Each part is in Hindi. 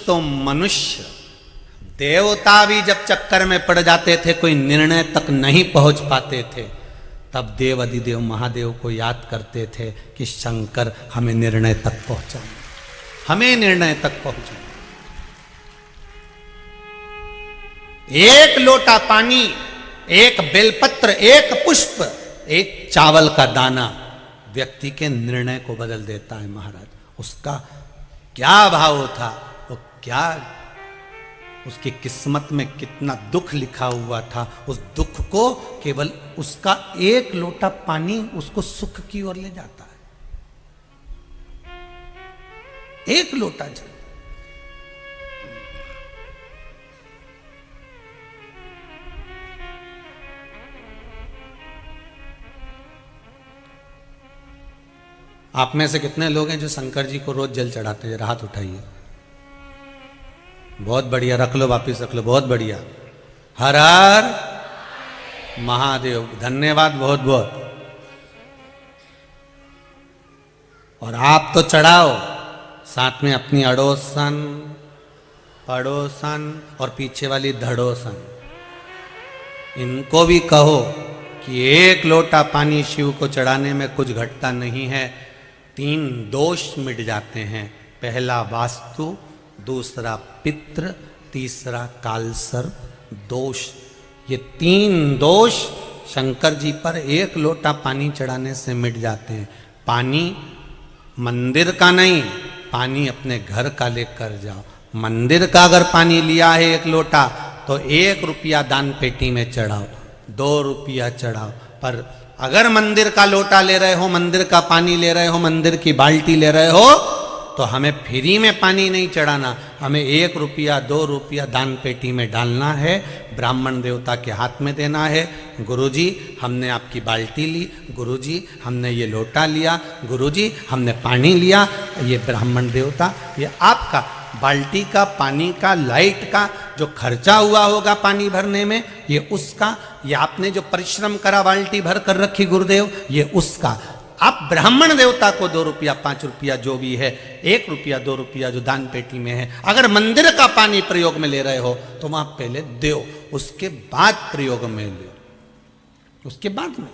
तो मनुष्य, देवता भी जब चक्कर में पड़ जाते थे, कोई निर्णय तक नहीं पहुंच पाते थे, तब देव अधिदेव महादेव को याद करते थे कि शंकर हमें निर्णय तक पहुंचाए, हमें निर्णय तक पहुंचाए। एक लोटा पानी, एक बेलपत्र, एक पुष्प, एक चावल का दाना व्यक्ति के निर्णय को बदल देता है महाराज। उसका क्या भाव था, वो क्या, उसकी किस्मत में कितना दुख लिखा हुआ था, उस दुख को केवल उसका एक लोटा पानी उसको सुख की ओर ले जाता है। एक लोटा जल। आप में से कितने लोग हैं जो शंकर जी को रोज जल चढ़ाते हैं? हाथ उठाइए। बहुत बढ़िया, रख लो, वापिस रख लो, बहुत बढ़िया। हर हर महादेव, धन्यवाद बहुत बहुत। और आप तो चढ़ाओ, साथ में अपनी अड़ोसन, पड़ोसन और पीछे वाली धड़ोसन, इनको भी कहो कि एक लोटा पानी शिव को चढ़ाने में कुछ घटता नहीं है। 3 दोष मिट जाते हैं। पहला वास्तु, दूसरा पितृ, तीसरा कालसर्प दोष। ये 3 दोष शंकर जी पर एक लोटा पानी चढ़ाने से मिट जाते हैं। पानी मंदिर का नहीं, पानी अपने घर का लेकर जाओ। मंदिर का अगर पानी लिया है 1 लोटा, तो 1 रुपया दान पेटी में चढ़ाओ, 2 रुपया चढ़ाओ। पर अगर मंदिर का लोटा ले रहे हो, मंदिर का पानी ले रहे हो, मंदिर की बाल्टी ले रहे हो, तो हमें फ्री में पानी नहीं चढ़ाना, हमें 1 रुपया 2 रुपया दान पेटी में डालना है, ब्राह्मण देवता के हाथ में देना है। गुरुजी हमने आपकी बाल्टी ली, गुरुजी हमने ये लोटा लिया, गुरुजी हमने पानी लिया, ये ब्राह्मण देवता, ये आपका बाल्टी का, पानी का, लाइट का जो खर्चा हुआ होगा पानी भरने में, ये उसका, ये आपने जो परिश्रम करा बाल्टी भर कर रखी गुरुदेव, ये उसका। आप ब्राह्मण देवता को 2 रुपया 5 रुपया जो भी है, 1 रुपया 2 रुपया जो दान पेटी में है, अगर मंदिर का पानी प्रयोग में ले रहे हो तो वहां पहले दो, उसके बाद प्रयोग में लो, उसके बाद में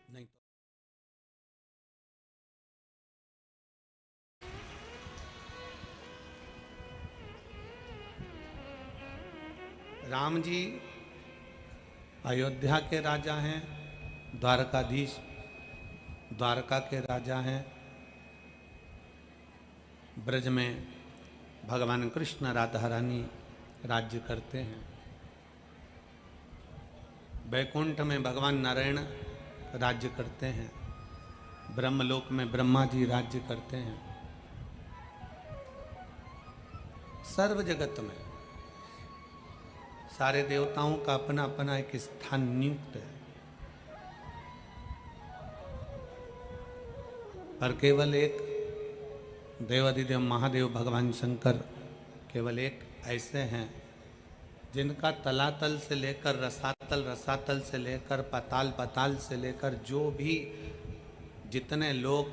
नहीं। राम जी अयोध्या के राजा हैं, द्वारकाधीश द्वारका के राजा हैं। ब्रज में भगवान कृष्ण राधा रानी राज्य करते हैं। वैकुंठ में भगवान नारायण राज्य करते हैं। ब्रह्मलोक में ब्रह्मा जी राज्य करते हैं। सर्व जगत में सारे देवताओं का अपना अपना एक स्थान नियुक्त है, पर केवल एक देवाधिदेव महादेव भगवान शंकर केवल एक ऐसे हैं जिनका तलातल से लेकर रसातल, रसातल से लेकर पाताल, पाताल से लेकर जो भी जितने लोग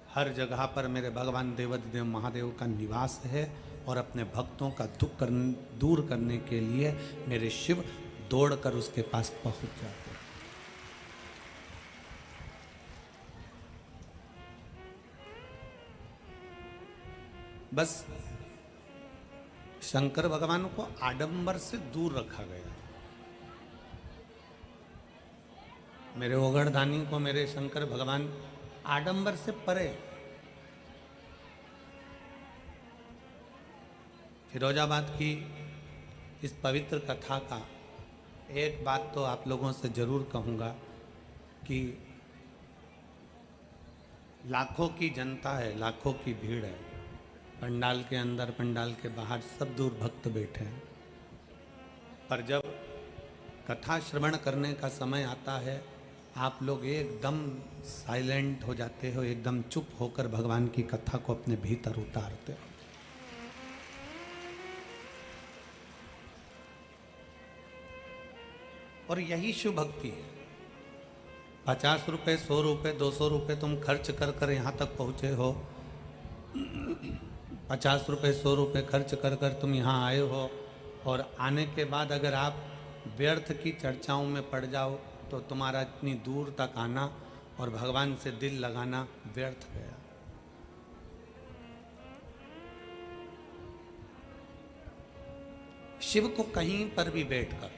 हर जगह पर मेरे भगवान देवाधिदेव महादेव का निवास है। और अपने भक्तों का दुख दूर करने के लिए मेरे शिव दौड़कर उसके पास पहुंच जाते हैं। बस शंकर भगवान को आडंबर से दूर रखा गया। मेरे ओगढ़दानी को मेरे शंकर भगवान आडंबर से परे। फिरोजाबाद की इस पवित्र कथा का एक बात तो आप लोगों से जरूर कहूँगा कि लाखों की जनता है, लाखों की भीड़ है, पंडाल के अंदर, पंडाल के बाहर सब दूर भक्त बैठे हैं। पर जब कथा श्रवण करने का समय आता है, आप लोग एकदम साइलेंट हो जाते हो, एकदम चुप होकर भगवान की कथा को अपने भीतर उतारते हो। और यही शिव भक्ति है। 50 रुपये, 100 रुपये, 200 रुपये तुम खर्च कर कर यहाँ तक पहुँचे हो। 50 रुपये, 100 रुपये खर्च कर कर तुम यहाँ आए हो, और आने के बाद अगर आप व्यर्थ की चर्चाओं में पड़ जाओ तो तुम्हारा इतनी दूर तक आना और भगवान से दिल लगाना व्यर्थ गया। शिव को कहीं पर भी बैठकर,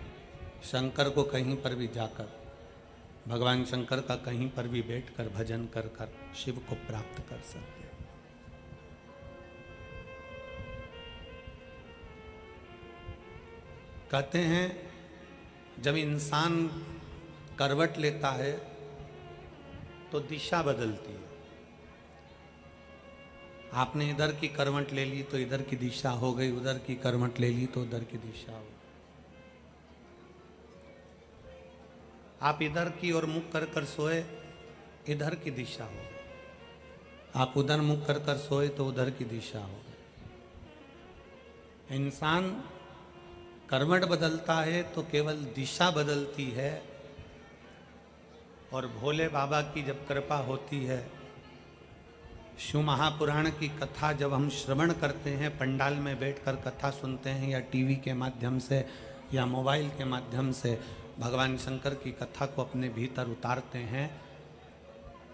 शंकर को कहीं पर भी जाकर, भगवान शंकर का कहीं पर भी बैठकर भजन कर कर शिव को प्राप्त कर सकते। कहते हैं जब इंसान करवट लेता है तो दिशा बदलती है। आपने इधर की करवट ले ली तो इधर की दिशा हो गई, उधर की करवट ले ली तो उधर की दिशा हो गई। आप इधर की ओर मुख कर कर सोए, इधर की दिशा हो गई। आप उधर मुख कर कर सोए तो उधर की दिशा हो गई। इंसान करवट बदलता है तो केवल दिशा बदलती है, और भोले बाबा की जब कृपा होती है, शिव महापुराण की कथा जब हम श्रवण करते हैं, पंडाल में बैठकर कथा सुनते हैं, या टीवी के माध्यम से या मोबाइल के माध्यम से भगवान शंकर की कथा को अपने भीतर उतारते हैं,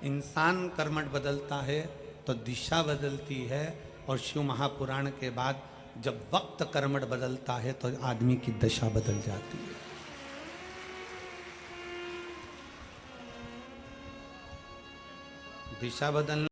इंसान करवट बदलता है तो दिशा बदलती है, और शिव महापुराण के बाद जब वक्त करवट बदलता है तो आदमी की दशा बदल जाती है। दिशा बदलना